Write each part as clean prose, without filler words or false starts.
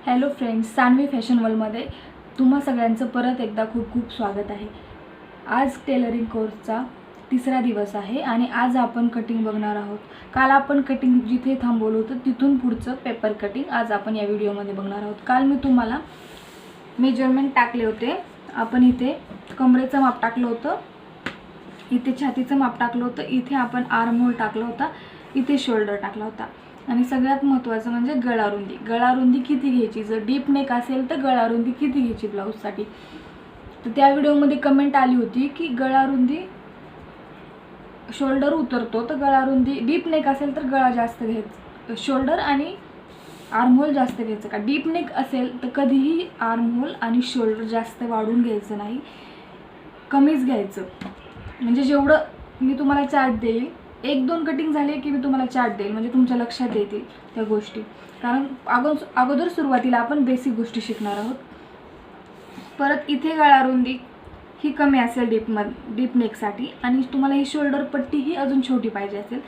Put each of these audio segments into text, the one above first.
Hello friends, Saanvi fashion वर्ल्डमध्ये तुम्हा सगळ्यांचं परत एकदा खूप खूप स्वागत आहे। आज टेलरिंग कोर्सचा तिसरा दिवस आहे आणि आज आपण कटिंग बघणार आहोत। काल आपण कटिंग जिथे थांबवलं होतं तिथून पुढचं पेपर कटिंग आज आपण या व्हिडिओमध्ये बघणार आहोत। काल मी तुम्हाला मेजरमेंट टाकले होते। आपण इथे कमरेचं माप टाकलं होतं, इथे छातीचं माप टाकलं होतं, इथे आपण आर्म होल टाकला होता, इथे शोल्डर टाकला होता आणि सगळ्यात महत्त्वाचं म्हणजे गळारुंदी। गळारुंदी किती घ्यायची, जर डीप नेक असेल तर गळारुंदी किती घ्यायची ब्लाऊजसाठी। तर त्या व्हिडिओमध्ये कमेंट आली होती की गळारुंदी शोल्डर उतरतो तर गळारुंदी डीप नेक असेल तर गळा जास्त घ्यायचं, शोल्डर आणि आर्म होल जास्त घ्यायचं का। डीप नेक असेल तर कधीही आर्म होल आणि शोल्डर जास्त वाढून घ्यायचं नाही, कमीच घ्यायचं। म्हणजे जेवढं मी तुम्हाला चार्ट देईल, एक दोन कटिंग झाले की मी तुम्हाला चार्ट देईल, म्हणजे तुमच्या लक्षात येतील त्या गोष्टी। कारण अगोदर सुरुवातीला आपण बेसिक गोष्टी शिकणार आहोत। परत इथे गळारुंदी ही कमी असेल डीप नेकसाठी आणि तुम्हाला ही शोल्डर पट्टी ही अजून छोटी पाहिजे असेल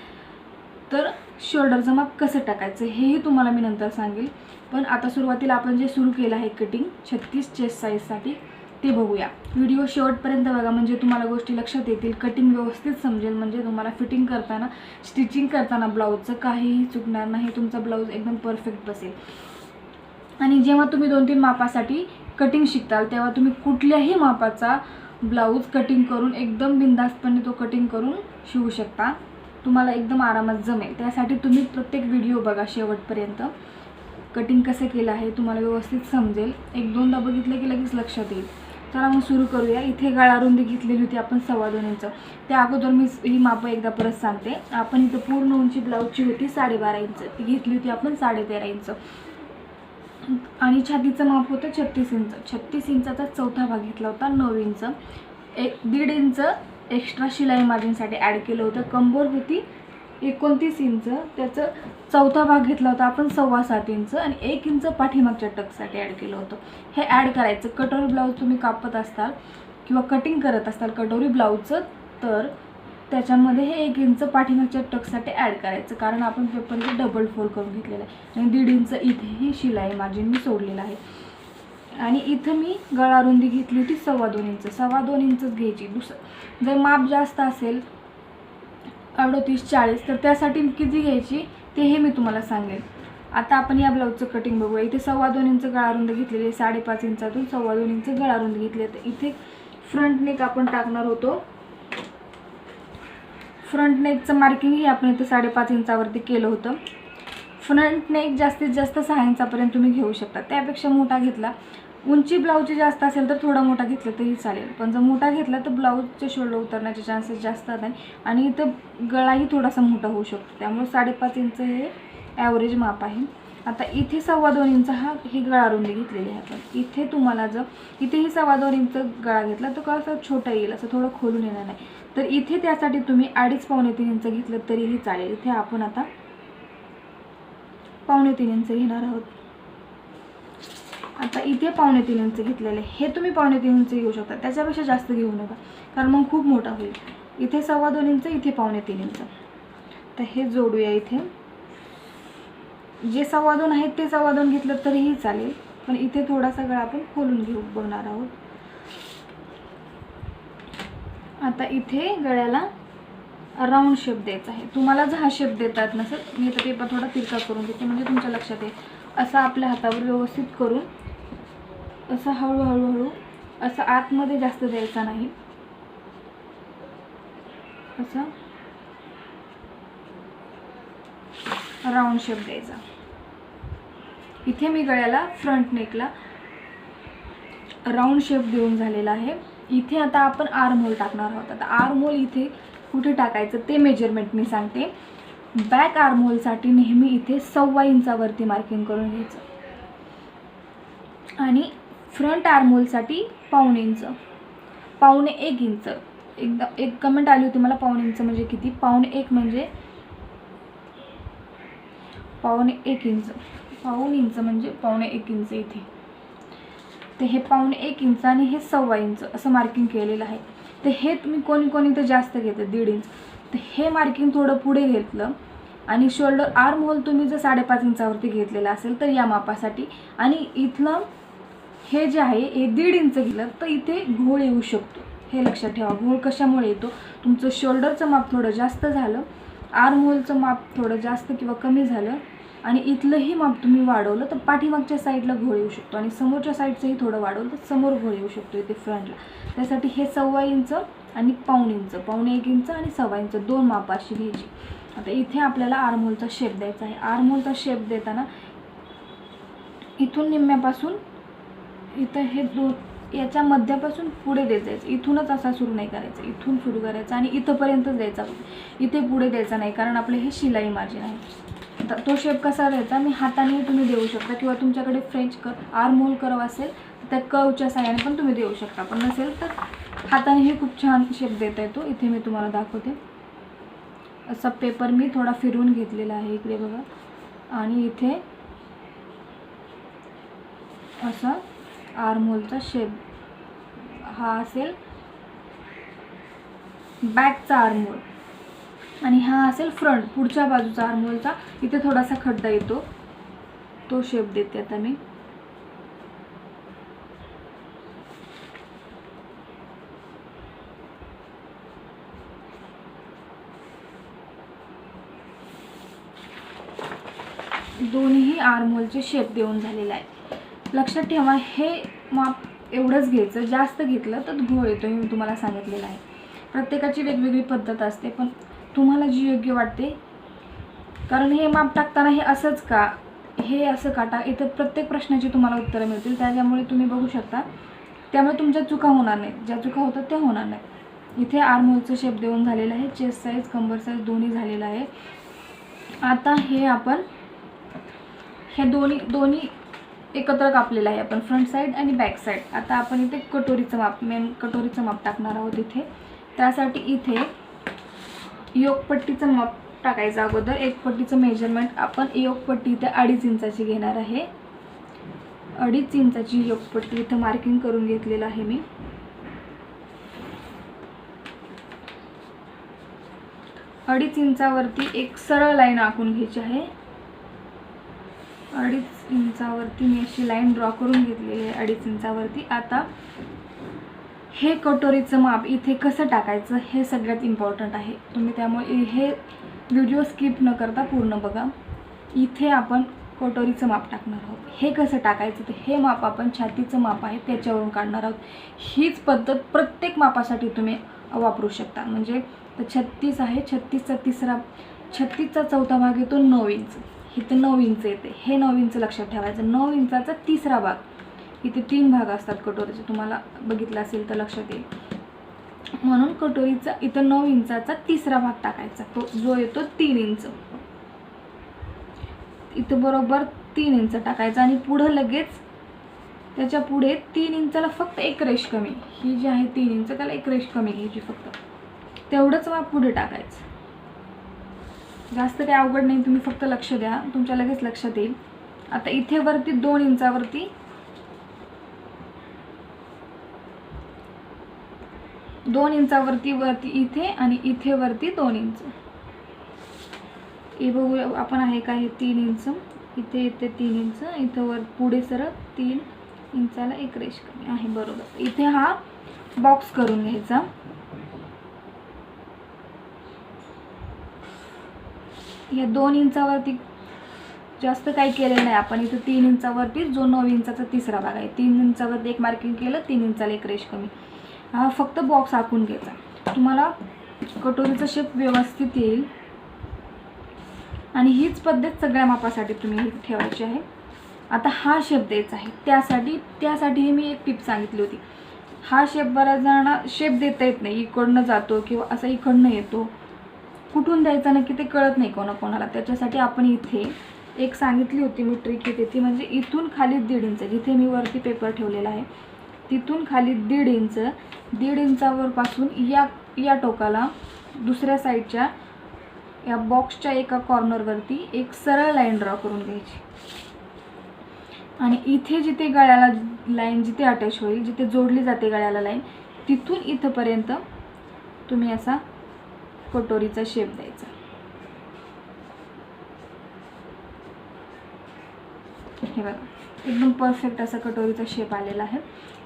तर शोल्डरचं माप कसं टाकायचं हेही तुम्हाला मी नंतर सांगेल। पण आता सुरुवातीला आपण जे सुरू केलं आहे कटिंग 36 चेस्ट साईजसाठी ते बघूया। व्हिडिओ शेवटपर्यंत बघा, म्हणजे तुम्हाला गोष्टी लक्षात येतील, कटिंग व्यवस्थित समजेल, म्हणजे तुम्हाला फिटिंग करताना स्टिचिंग करताना ब्लाऊजचं काहीही चुकणार नाही, तुमचा ब्लाऊज एकदम परफेक्ट बसेल। आणि जेव्हा तुम्ही 2-3 मापासाठी कटिंग शिकताल तेव्हा तुम्ही कुठल्याही मापाचा ब्लाऊज कटिंग करून एकदम बिनधास्तपणे तो कटिंग करून शिवू शकता, तुम्हाला एकदम आरामात जमेल। त्यासाठी तुम्ही प्रत्येक व्हिडिओ बघा शेवटपर्यंत, कटिंग कसं केलं आहे तुम्हाला व्यवस्थित समजेल। एक दोनदा बघितलं की लगेच लक्षात येईल। चला मग सुरू करूया। इथे गळारुंदी घेतलेली होती आपण 2.25 इंच। त्या अगोदर मी ही मापं एकदा परत सांगते। आपण इथं पूर्ण उंची ब्लाऊजची होती 12.5 इंच, ती घेतली होती आपण 13.5 इंच आणि छातीचं माप होतं 36 इंच। 36 इंचाचा चौथा भाग घेतला होता 9 इंच, 1.5 इंच एक्स्ट्रा शिलाई मार्जिनसाठी ॲड केलं होतं। कंबर होती 29 इंच, त्याचं चौथा भाग घेतला होता आपण 7.25 इंच आणि 1 इंच पाठीमागच्या टक्ससाठी ॲड केलं होतं। हे ॲड करायचं। कटोरी ब्लाऊज तुम्ही कापत असताल किंवा कटिंग करत असताल कटोरी ब्लाऊजचं तर त्याच्यामध्ये हे 1 इंच पाठीमागच्या टक्ससाठी ॲड करायचं, कारण आपण पेपरचे डबल फोल्ड करून घेतलेलं आहे आणि 1.5 इंच इथेही शिलाई मार्जिन मी सोडलेलं आहे। आणि इथं मी गळारुंदी घेतली होती 2.25 इंच, 2.25 इंचच घ्यायची। जर माप जास्त असेल 38-40 तर त्यासाठी किती घ्यायची तेही मी तुम्हाला सांगेल। आता आपण या ब्लाऊजचं कटिंग बघूया। इथे 2.25 इंच गळारुंदी घेतलेली आहे, 5.5 इंचातून 2.25 इंच गळारुंदी घेतली आहे। तर इथे फ्रंट नेक आपण टाकणार होतो, फ्रंट नेकचं मार्किंगही आपण इथे 5.5 इंचावरती केलं होतं। फ्रंट नेक जास्तीत जास्त 6 इंचापर्यंत तुम्ही घेऊ शकता, त्यापेक्षा मोठा घेतला, उंची ब्लाऊजची जास्त असेल तर थोडा मोठा घेतला तरी चालेल, पण जर मोठा घेतला तर ब्लाऊजचे शोल्डर उतरण्याचे चान्सेस जास्त आहेत आणि इथं गळाही थोडासा मोठा होऊ शकतो, त्यामुळे 5.5 इंच हे ॲव्हरेज माप आहे। आता इथे 2.25 इंच ही गळारुंदी घेतलेली आहे आपण। इथे तुम्हाला जर इथेही 2.25 इंच गळा घेतला तर कसं छोटा येईल, असं थोडं खोलून येणार नाही, तर इथे त्यासाठी तुम्ही 2.5-3 इंच घेतलं तरीही चालेल। इथे आपण आता 2.25 इंच घेणार आहोत। आता इथे 2.25 इंच घेतलेले, हे तुम्ही 2.25 इंच घेऊ शकता, त्याच्यापेक्षा जास्त घेऊ नका कारण मग खूप मोठा होईल। इथे 2.25 इंच, इथे 2.25 इंच, तर हे जोडूया। इथे जे 2.25 आहेत ते 2.25 घेतलं तरीही चालेल, पण इथे थोडासा गळा आपण खोलून घेऊ बघणार आहोत। आता इथे गळ्याला राऊंड शेप द्यायचा आहे। तुम्हाला जर हा शेप देता येत नसेल, मी तर पेपर थोडा तिरका करून घेते म्हणजे तुमच्या लक्षात येईल। असं आपल्या हातावर व्यवस्थित करून असं हळूहळू असं आतमध्ये जास्त द्यायचा नाही, असं राऊंड शेप द्यायचा। इथे मी गळ्याला फ्रंट नेकला राऊंड शेप देऊन झालेला आहे। इथे आता आपण आर्म होल टाकणार आहोत। आता आर्म होल इथे कुठे टाकायचं ते मेजरमेंट मी सांगते। बॅक आर्म होलसाठी नेहमी इथे 2.25 इंचावरती मार्किंग करून घ्यायचं आणि फ्रंट आर्म होलसाठी 1.25 इंच, 1.25 इंच। एकदा एक कमेंट आली होती मला 1.25 इंच म्हणजे किती, 1.25 म्हणजे 1.25 इंच, 1.25 इंच म्हणजे 1.25 इंच इथे, तर हे 1.25 इंच आणि हे 2.25 इंच असं मार्किंग केलेलं आहे। तर हे तुम्ही कोणी तर जास्त घेतं 1.5 इंच, तर हे मार्किंग थोडं पुढे घेतलं आणि शोल्डर आर्म होल तुम्ही जर 5.5 इंचावरती घेतलेला असेल तर या मापासाठी, आणि इथलं हे जे आहे हे 1.5 इंच घेतलं तर इथे घोळ येऊ शकतो. हे लक्षात ठेवा. घोळ कशामुळे येतो, तुमचं शोल्डरचं माप थोडं जास्त झालं, आर्म होलचं माप थोडं जास्त किंवा कमी झालं आणि इथलंही माप तुम्ही वाढवलं तर पाठीमागच्या साईडला घोळ येऊ शकतो, आणि समोरच्या साईडचंही थोडं वाढवलं तर समोर घोळ येऊ शकतो इथे फ्रंटला. त्यासाठी हे 1.25 इंच आणि 1.25 इंच, 1.25 इंच आणि 1.25 इंच 2 माप अशी घ्यायची. आता इथे आपल्याला आर्म होलचा शेप द्यायचा आहे. आर्म होलचा शेप देताना इथून निम्म्यापासून इथं हे याच्या मध्यापासून पुढे देत जायचं. इथूनच असा सुरू नाही करायचं, इथून सुरू करायचं आणि इथंपर्यंतच द्यायचा, इथे पुढे द्यायचा नाही, कारण आपले हे शिलाई मार्जिन आहे. तर तो शेप कसा द्यायचा मी हाताने तुम्ही देऊ शकता, किंवा तुमच्याकडे फ्रेंच आर्म होल कर्व असेल तर त्या कर्वच्या साह्याने पण तुम्ही देऊ शकता, पण नसेल तर हातानेही खूप छान शेप देता येतो. इथे मी तुम्हाला दाखवते. असा पेपर मी थोडा फिरवून घेतलेला आहे इकडे बघा, आणि इथे असा आर्म होलचा शेप हा असेल बॅकचा आर्म होल, आणि हा असेल फ्रंट पुढच्या बाजूचा आर्म होलचा. इथे थोडासा खड्डा येतो, तो शेप देते आता मी. दोन्ही आर्म होलचे शेप देऊन झालेला आहे. लक्षात ठेवा हे माप एवढंच घ्यायचं, जास्त घेतलं तर घोळ येतो, हे मी तुम्हाला सांगितलेलं आहे. प्रत्येकाची वेगवेगळी पद्धत असते, पण तुम्हाला जी योग्य वाटते, कारण हे माप टाकताना हे असंच का, हे असं काटा, इथं प्रत्येक प्रश्नाची तुम्हाला उत्तरं मिळतील, त्याच्यामुळे तुम्ही बघू शकता. त्यामुळे तुमच्या चुका होणार नाहीत, ज्या चुका होतात त्या होणार नाहीत. इथे आर्म होलचं शेप देऊन झालेलं आहे, चेस्ट साईज कंबर साईज दोन्ही झालेलं आहे. आता हे आपण हे दोन्ही एकत्र कापलेलं आहे आपण, फ्रंट साईड आणि बॅक साईड. आता आपण इथे कटोरीचं माप, मेन कटोरीचं माप टाकणार आहोत इथे. त्यासाठी इथे योकपट्टीचं माप टाकायचं अगोदर. एक पट्टीचं मेजरमेंट आपण योकपट्टी इथे 2.5 इंचाची घेणार आहे. 2.5 इंचाची योकपट्टी इथे मार्किंग करून घेतलेलं आहे मी. अडीच इंचावरती एक सरळ लाईन आखून घ्यायची आहे. 2.5 इंचावरती मी अशी लाईन ड्रॉ करून घेतलेली आहे 2.5 इंचावरती. आता हे कटोरीचं माप इथे कसं टाकायचं हे सगळ्यात इम्पॉर्टंट आहे. तुम्ही त्यामुळे हे व्हिडिओ स्किप न करता पूर्ण बघा. इथे आपण कटोरीचं माप टाकणार आहोत. हे कसं टाकायचं तर हे माप आपण छातीचं माप आहे त्याच्यावरून काढणार आहोत. हीच पद्धत प्रत्येक मापासाठी तुम्ही वापरू शकता. म्हणजे तर 36 आहे, 36चा चौथा भाग येतो 9 इंच. इथं 9 इंच येते, हे 9 इंच लक्षात ठेवायचं. 9 इंचाचा तिसरा भाग, इथे 3 भाग असतात कटोरीचे, तुम्हाला बघितलं असेल तर लक्षात येईल. म्हणून कटोरीचा इथं 9 इंचाचा तिसरा भाग टाकायचा, तो जो येतो 3 इंच. इथं बरोबर 3 इंच टाकायचा आणि पुढं लगेच त्याच्या पुढे 3 इंचाला फक्त एक रेष कमी, ही जी आहे 3 इंच त्याला एक रेष कमी घ्यायची फक्त, तेवढंच माप पुढे टाकायचं. जास्त काही अवघड नाही, तुम्ही फक्त लक्ष द्या, तुमच्या लगेच लक्षात येईल. आता इथे वरती 2 इंचावरती वरती इथे आणि इथे वरती 2 इंच. हे बघू आपण आहे का, हे 3 इंच इथे येते, 3 इंच इथं वर पुढे सरळ 3 इंचाला एक रेष कमी आहे बरोबर. इथे हा बॉक्स करून घ्यायचा. या 2 इंचावरती जास्त काही केलेलं नाही आपण. इथं 3 इंचावरती जो 9 इंचाचा तिसरा भाग आहे, 3 इंचावरती एक मार्किंग केलं, 3 इंचाला एक रेष कमी. हा फक्त बॉक्स आखून घ्यायचा. तुम्हाला कटोरीचा शेप व्यवस्थित येईल आणि हीच पद्धत सगळ्या मापासाठी तुम्ही ठेवायची आहे. आता हा शेप द्यायचा आहे, त्यासाठी मी एक टिप सांगितली होती. हा शेप बऱ्याच जणांना शेप देता येत नाही, इकडनं जातो किंवा असा इकडनं येतो, कुठून द्यायचा नक्की ते कळत नाही कोणाला. त्याच्यासाठी आपण इथे एक सांगितली होती मी ट्रिक येते ती, म्हणजे इथून खाली 1.5 इंच, जिथे मी वरती पेपर ठेवलेला आहे तिथून खाली 1.5 इंचावर पासून या टोकाला दुसऱ्या साईडच्या या बॉक्सच्या एका कॉर्नरवरती एक सरळ लाईन ड्रॉ करून घ्यायची. आणि इथे जिथे गळ्याला लाईन जिथे अटॅच होईल, जिथे जोडली जाते गळ्याला लाईन, तिथून इथंपर्यंत तुम्ही असा कटोरीचा शेप द्यायचा. हे बघा, एकदम परफेक्ट असा कटोरीचा शेप आलेला आहे.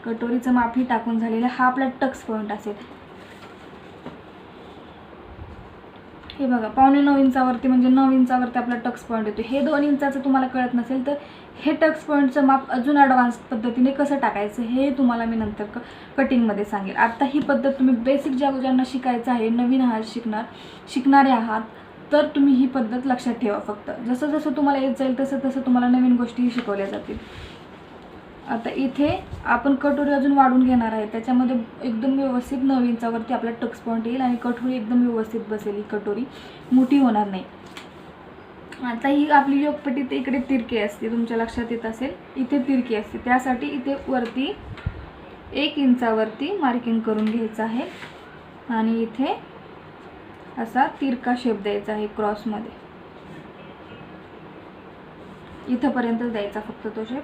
कटोरीचं मापही टाकून झालेलं. हा आपला टक्स पॉईंट असेल. हे बघा 8.25 इंचावरती म्हणजे 9 इंचावरती आपला टक्स पॉईंट येतो. हे 2 इंचाचं तुम्हाला कळत नसेल तर हे टक्स पॉईंटचं माप अजून ॲडव्हान्स पद्धतीने कसं टाकायचं हे तुम्हाला मी नंतर कटिंगमध्ये सांगेल. आता ही पद्धत तुम्ही बेसिक ज्यांना शिकायचं आहे, नवीन शिकणारे आहात, तर तुम्ही ही पद्धत लक्षात ठेवा. फक्त जसं जसं तुम्हाला येत जाईल तसं तसं तुम्हाला नवीन गोष्टीही शिकवल्या जातील. आता इथे आपण कटोरी अजून वाढून घेणार आहे. त्याच्यामध्ये एकदम व्यवस्थित 9 इंचावरती आपला टक्स पॉईंट येईल आणि कटोरी एकदम व्यवस्थित बसेल. ही कटोरी मोठी होणार नाही. आता ही आपली योगपट्टी ते इकडे तिरकी असते, तुमच्या लक्षात येत असेल. इथे तिरकी असते, त्यासाठी इथे वरती 1 इंचावरती मार्किंग करून घ्यायचं आहे आणि इथे असा तिरका शेप द्यायचा आहे क्रॉसमध्ये. इथंपर्यंतच द्यायचा फक्त तो शेप.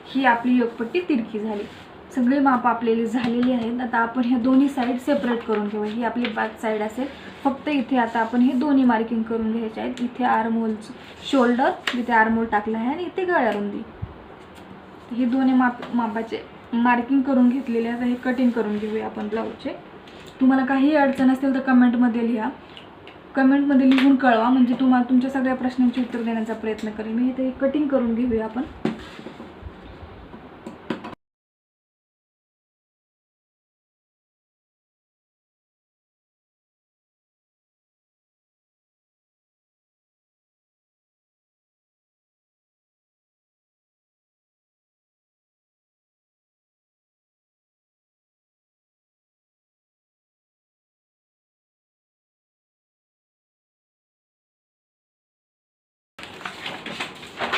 ही आपली योगपट्टी तिरकी झाली. सगळी माप आपलेली झालेली आहेत. आता आपण ह्या दोन्ही साईड सेपरेट करून घेऊ. ही आपली बॅक साईड असेल. फक्त इथे आता आपण हे दोन्ही मार्किंग करून घ्यायचे आहेत. इथे आर्महोलचं शोल्डर, इथे आर्महोल टाकलं आहे आणि इथे गळा रुंदी. हे दोन्ही मापाचे मार्किंग करून घेतलेले आहेत. हे कटिंग करून घेऊया आपण ब्लाऊजचे. तुम्हाला काही अडचण असेल तर कमेंटमध्ये लिहा. कमेंटमध्ये लिहून कळवा, म्हणजे तुम्हाला तुमच्या सगळ्या प्रश्नांची उत्तर देण्याचा प्रयत्न करेन मी. इथे कटिंग करून घेऊया आपण.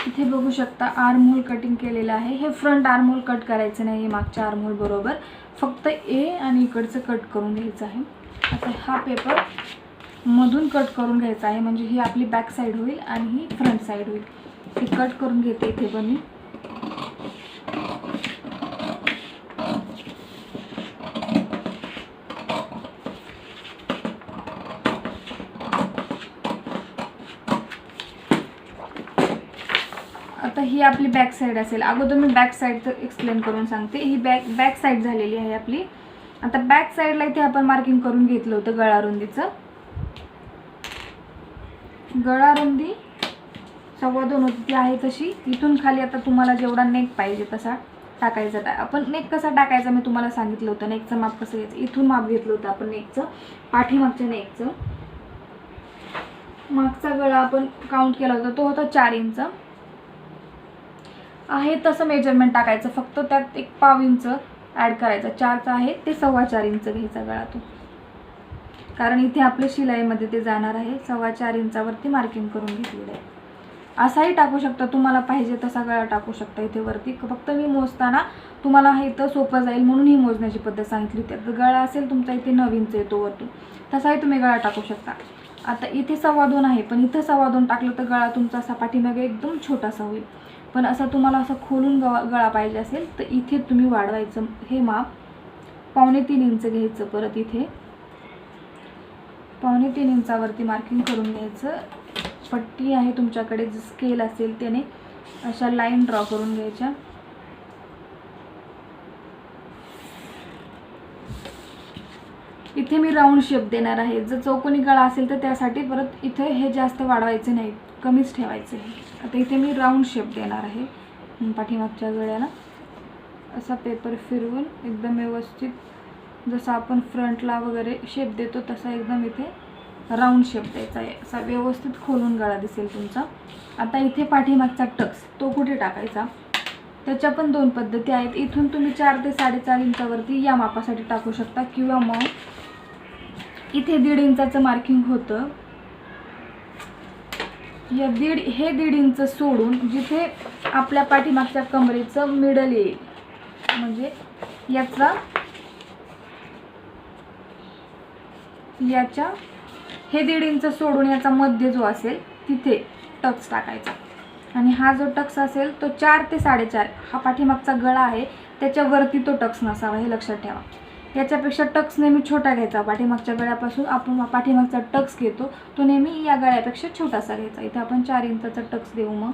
इथे बघू शकता आर्महोल कटिंग केलेलं आहे. हे फ्रंट आर्महोल कट करायचं नाही, मागच्या आर्महोल बरोबर. फक्त ए आणि इकडचं कट करून घ्यायचं आहे. आता हा पेपर मधून कट करून घ्यायचा आहे, म्हणजे ही आपली बॅक साईड होईल आणि ही फ्रंट साईड होईल. हे कट करून घेते इथे पण मी. आता ही आपली बॅक साईड असेल. अगोदर मी बॅक साईडचं एक्सप्लेन करून सांगते. ही बॅक साईड झालेली आहे आपली. आता बॅक साईडला इथे आपण मार्किंग करून घेतलं होतं गळा रुंदीचं. गळा रुंदी 2.25 होती, ती आहे तशी. इथून खाली आता तुम्हाला जेवढा नेक पाहिजे तसा टाकायचा. आपण नेक कसा टाकायचा मी तुम्हाला सांगितलं होतं. नेकचं माप कसं घ्यायचं, इथून माप घेतलं होतं आपण नेकचं, पाठीमागच्या नेकचं. मागचा गळा आपण काउंट केला होता, तो होता 4 इंच आहे. तसं मेजरमेंट टाकायचं, फक्त त्यात 1.5 इंच ॲड करायचं. 4चा आहे ते 4.25 इंच घ्यायचा गळा तो, कारण इथे आपल्या शिलाईमध्ये ते जाणार आहे. 4.25 इंचावरती मार्किंग करून घेतलेलं आहे. असाही टाकू शकता, तुम्हाला पाहिजे तसा गळा टाकू शकता इथे वरती. फक्त मी मोजताना तुम्हाला हे तर सोपं जाईल म्हणून ही मोजण्याची पद्धत सांगितली होती. तर गळा असेल तुमचा इथे 9 इंच येतो वरतून, तसाही तुम्ही गळा टाकू शकता. आता इथे 2.25 आहे, पण इथं 2.25 टाकलं तर गळा तुमचा असा पाठीमागे एकदम छोटासा होईल. पण असं तुम्हाला असं खोलून गळा पाहिजे असेल तर इथे तुम्ही वाढवायचं. हे माप 3.25 इंच घ्यायचं. परत इथे 3.25 इंचावरती मार्किंग करून घ्यायचं. पट्टी आहे तुमच्याकडे, जे स्केल असेल त्याने अशा लाईन ड्रॉ करून घ्यायच्या. इथे मी राऊंड शेप देणार आहे. जर चौकोनी गळा असेल तर त्यासाठी परत इथे हे जास्त वाढवायचे नाही, कमीच ठेवायचे आहे. आता इथे मी राऊंड शेप देणार आहे पाठीमागच्या गळ्याला. असा पेपर फिरवून एकदम व्यवस्थित, जसं आपण फ्रंटला वगैरे शेप देतो तसा एकदम इथे राऊंड शेप द्यायचा आहे. असा व्यवस्थित खोलून गळा दिसेल तुमचा. आता इथे पाठीमागचा टक्स तो कुठे टाकायचा, त्याच्या पण 2 पद्धती आहेत. इथून तुम्ही 4 ते 4.5 इंचावरती या मापासाठी टाकू शकता, किंवा मग इथे 1.5 इंचाचं मार्किंग होतं, या 1.5 इंच सोडून जिथे आपल्या पाठीमागच्या कमरेचं मिडल येईल, म्हणजे याच्या हे 1.5 इंच सोडून याचा मध्य जो असेल तिथे टक्स टाकायचा. आणि हा जो टक्स असेल तो 4 ते 4.5, हा पाठीमागचा गळा आहे त्याच्यावरती तो टक्स नसावा, हे लक्षात ठेवा. याच्यापेक्षा टक्स नेहमी छोटा घ्यायचा. पाठीमागच्या गळ्यापासून आपण पाठीमागचा टक्स घेतो तो नेहमी या गळ्यापेक्षा छोटासा घ्यायचा. इथे आपण 4 इंचाचा टक्स देऊ. मग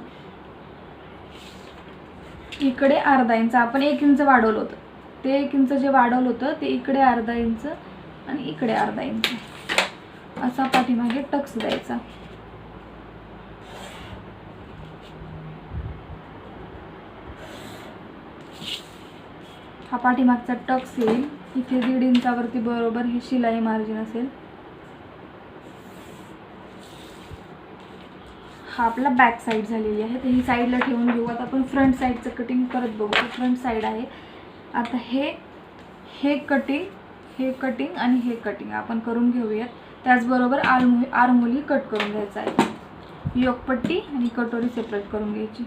इकडे अर्धा इंच आपण 1 इंच वाढवलं होतं, ते 1 इंच जे वाढवलं होतं ते इकडे अर्धा इंच आणि इकडे अर्धा इंच असा पाठीमागे टक्स द्यायचा. हा पाठीमागचा टक्स येईल. इथे 1.5 इंचावरती बरोबर हे शिलाई मार्जिन असेल. हा आपला बॅक साईड झालेली आहे, तर ही साईडला ठेवून घेऊ. आता आपण फ्रंट साईडचं कटिंग परत बघू. फ्रंट साईड आहे. आता हे कटिंग आणि हे कटिंग आपण करून घेऊयात. त्याचबरोबर आर्महोलही कट करून घ्यायचा आहे. योकपट्टी आणि कटोरी सेपरेट करून घ्यायची.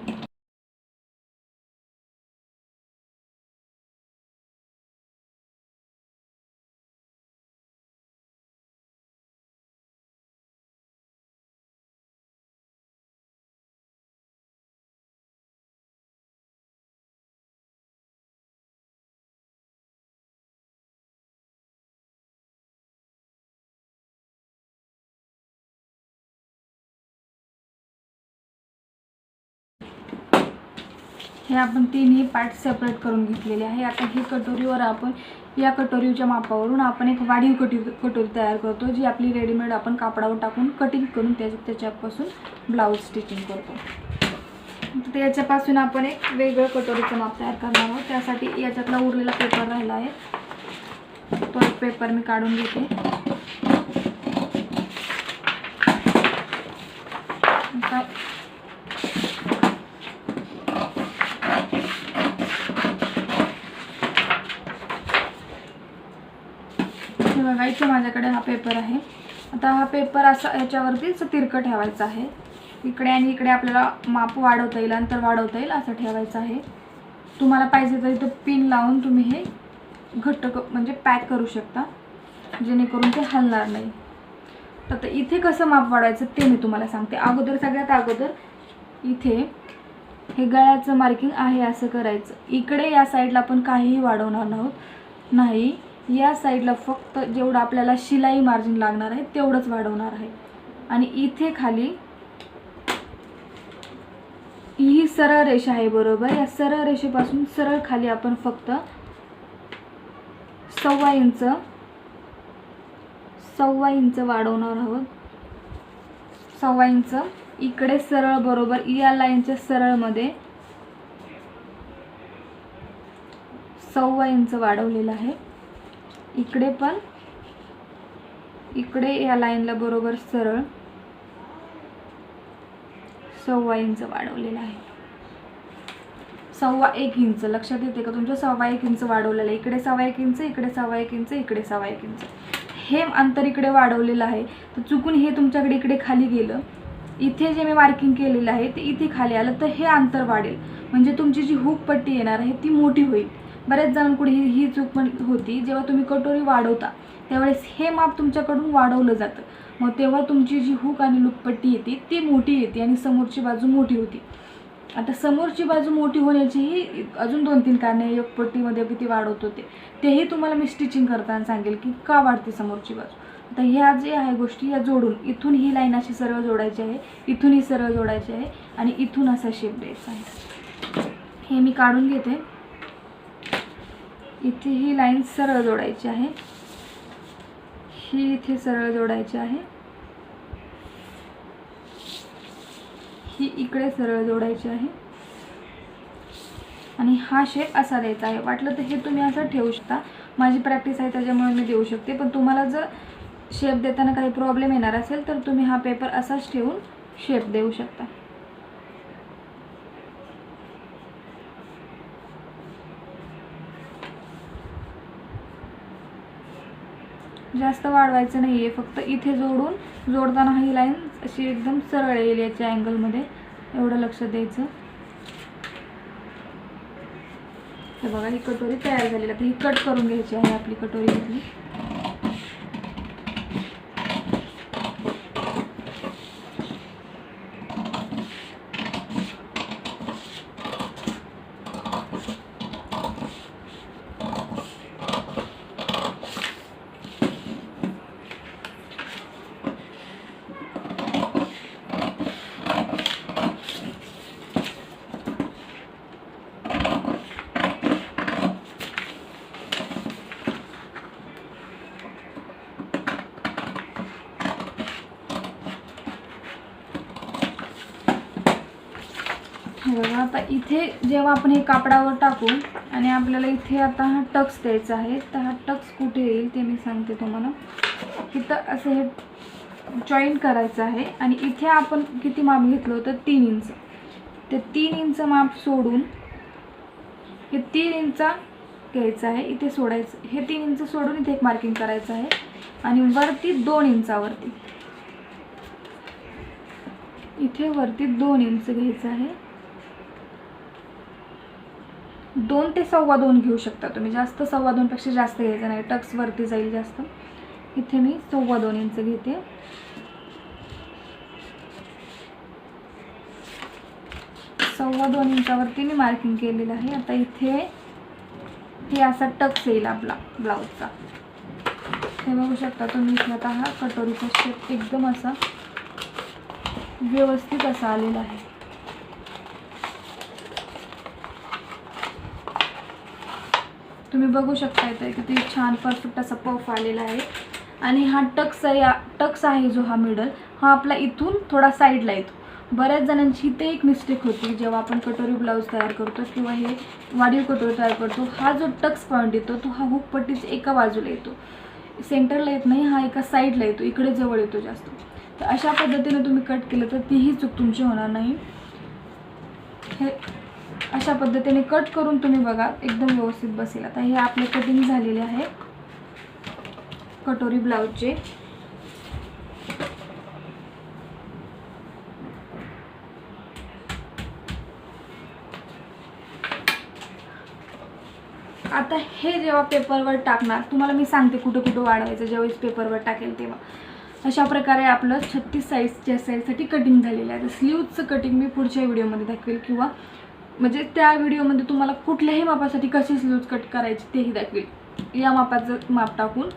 हे आपण तिन्ही पार्ट सेपरेट करून घेतलेले आहे. आता ही कटोरीवर आपण या कटोरीच्या मापावरून आपण एक वाढीव कटोरी तयार करतो, जी आपली रेडीमेड आपण कापडावर टाकून कटिंग करून त्याच्यापासून ब्लाऊज स्टिचिंग करतो. तर याच्यापासून आपण एक वेगळं कटोरीचं माप तयार करणार आहोत. त्यासाठी याच्यातला उरलेला पेपर राहिला आहे, तो एक पेपर मी काढून घेते. बघा इथे माझ्याकडे हा पेपर आहे. आता हा पेपर असा ह्याच्यावरतीच तिरकं ठेवायचा आहे. इकडे आणि इकडे आपल्याला माप वाढवता येईल, अंतर वाढवता येईल असं ठेवायचं आहे. तुम्हाला पाहिजे तर इथं पिन लावून तुम्ही हे घट्ट म्हणजे पॅक करू शकता, जेणेकरून ते हलणार नाही. तर इथे कसं माप वाढवायचं ते मी तुम्हाला सांगते. सगळ्यात अगोदर इथे हे गळ्याचं मार्किंग आहे असं करायचं. इकडे या साईडला आपण काहीही वाढवणार नाही. या साईडला फक्त जेवढं आपल्याला शिलाई मार्जिन लागणार आहे तेवढंच वाढवणार आहे. आणि इथे खाली ही सरळ रेषा आहे बरोबर. या सरळ रेषेपासून सरळ खाली आपण फक्त 1.25 इंच वाढवणार आहोत. 1.25 इंच इकडे सरळ बरोबर या लाईनच्या सरळमध्ये 1.25 इंच वाढवलेलं आहे. इकडे पण इकडे या लाईनला बरोबर सरळ 1.25 इंच वाढवलेला आहे. 1.25 इंच लक्षात येते का तुमच्या? 1.25 इंच वाढवलेलं आहे. इकडे 1.25 इंच, इकडे 1.25 इंच, इकडे 1.25 इंच हे अंतर इकडे वाढवलेलं आहे. तर चुकून हे तुमच्याकडे इकडे खाली गेलं, इथे जे मी मार्किंग केलेलं आहे ते इथे खाली आलं तर हे अंतर वाढेल. म्हणजे तुमची जी हुक पट्टी येणार आहे ती मोठी होईल. बऱ्याच जणांकडे ही चूक पण होती, जेव्हा तुम्ही कटोरी वाढवता त्यावेळेस हे माप तुमच्याकडून वाढवलं जातं. मग तेव्हा तुमची जी हुक आणि लूकपट्टी येते ती मोठी येते आणि समोरची बाजू मोठी होती. आता समोरची बाजू मोठी होण्याचीही अजून 2-3 कारणे. योकपट्टीमध्ये किती वाढवतो तेही तुम्हाला मी स्टिचिंग करताना सांगेल की का वाढते समोरची बाजू. आता ह्या जे आहे गोष्टी या जोडून इथून ही लाईन अशी सरळ जोडायची आहे, इथून ही सरळ जोडायची आहे आणि इथून असा शेप द्यायचा आहे. हे मी काढून घेते. इथे ही लाईन सरळ जोडायची आहे, ही इथे सरळ जोडायची आहे, ही इकडे सरळ जोडायची आहे आणि हा शेप असा द्यायचा आहे. वाटलं तर हे तुम्ही असं ठेवू शकता. माझी प्रॅक्टिस आहे त्याच्यामुळे मी देऊ शकते. पण तुम्हाला जर शेप देताना काही प्रॉब्लेम येणार असेल तर तुम्ही हा पेपर असाच ठेवून शेप देऊ शकता. जास्त वाढवायचं नाही आहे, फक्त इथे जोडताना ही लाईन अशी एकदम सरळ येईल याच्या अँगलमध्ये, एवढं लक्ष द्यायचं. हे बघा ही कटोरी तयार झालेली आहे. ही कट करून घ्यायची आहे आपली कटोरी इथली. हे बघा, आता इथे जेव्हा आपण हे कापडावर टाकू आणि आपल्याला इथे आता हा टक्स द्यायचा आहे, तर हा टक्स कुठे येईल ते मी सांगते तुम्हाला. इथं असं हे जॉईंट करायचं आहे आणि इथे आपण किती माप घेतलं होतं 3 इंच, ते 3 इंच माप सोडून हे 3 इंच घ्यायचं आहे, इथे सोडायचं. हे 3 इंच सोडून इथे एक मार्किंग करायचं आहे आणि वरती 2 इंचावरती इथे वरती 2 इंच घ्यायचं आहे. 2 ते 2.25 घेऊ शकता तुम्ही, जास्त 2.25 पेक्षा जास्त घ्यायचं नाही, टक्स वरती जाईल जास्त. इथे मी 2.25 इंच घेते. 2.25 इंचावरती मी मार्किंग केलेलं आहे. आता इथे हे असा टक्स येईल आपला ब्लाऊजचा. हे बघू शकता तुम्ही, इथे आता हा कटोरीचा शेप एकदम असा व्यवस्थित असा आलेला आहे. तुम्ही बघू शकता इथे किती छान परफेक्ट असा पफ आलेला आहे. आणि हा टक्स आहे जो हा मिडल, हा आपला इथून थोडा साईडला येतो. बऱ्याच जणांची इथे एक मिस्टेक होती जेव्हा आपण कटोरी ब्लाऊज तयार करतो किंवा हे वाढीव कटोरी तयार करतो. हा जो टक्स पॉईंट येतो तो हा हुक पट्टीच्या एका बाजूला येतो, सेंटरला येत नाही, हा एका साईडला येतो, इकडे जवळ येतो जास्त. तर अशा पद्धतीने तुम्ही कट केलं तर तीही चूक तुमची होणार नाही. हे अशा पद्धतीने कट करून तुम्ही बघा, एकदम व्यवस्थित बसेल. आता हे आपले कटिंग झालेले आहे कटोरी ब्लाऊजचे. आता हे जेव्हा पेपरवर टाकणार, तुम्हाला मी सांगते कुठं कुठं वाढवायचं ज्यावेळेस पेपरवर टाकेल तेव्हा. अशा प्रकारे आपलं 36 साईजच्या साईजसाठी कटिंग झालेलं आहे. तर स्लीव्जचं कटिंग मी पुढच्या व्हिडिओमध्ये दाखवेल, किंवा म्हणजे त्या व्हिडिओमध्ये तुम्हाला कुठल्याही मापासाठी कशी स्लीव्ज कट करायची तेही दाखवेल, या मापाचं माप टाकून,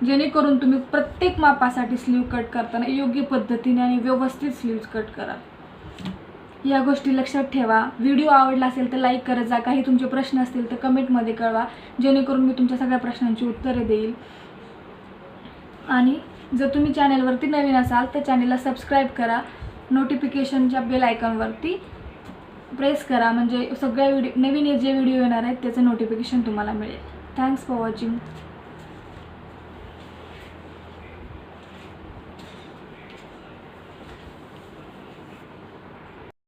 जेणेकरून तुम्ही प्रत्येक मापासाठी स्लीव कट करताना योग्य पद्धतीने आणि व्यवस्थित स्लीव्ज कट करा. या गोष्टी लक्षात ठेवा. व्हिडिओ आवडला असेल तर लाईक करत जा. काही तुमचे प्रश्न असतील तर कमेंटमध्ये कळवा, जेणेकरून मी तुमच्या सगळ्या प्रश्नांची उत्तरे देईल. आणि जर तुम्ही चॅनलवरती नवीन असाल तर चॅनलला सबस्क्राईब करा, नोटिफिकेशनच्या बेल आयकॉनवरती प्रेस करा, म्हणजे सगळ्या नवीन जे व्हिडिओ येणार आहेत त्याचं नोटिफिकेशन तुम्हाला मिळेल. Thanks for watching.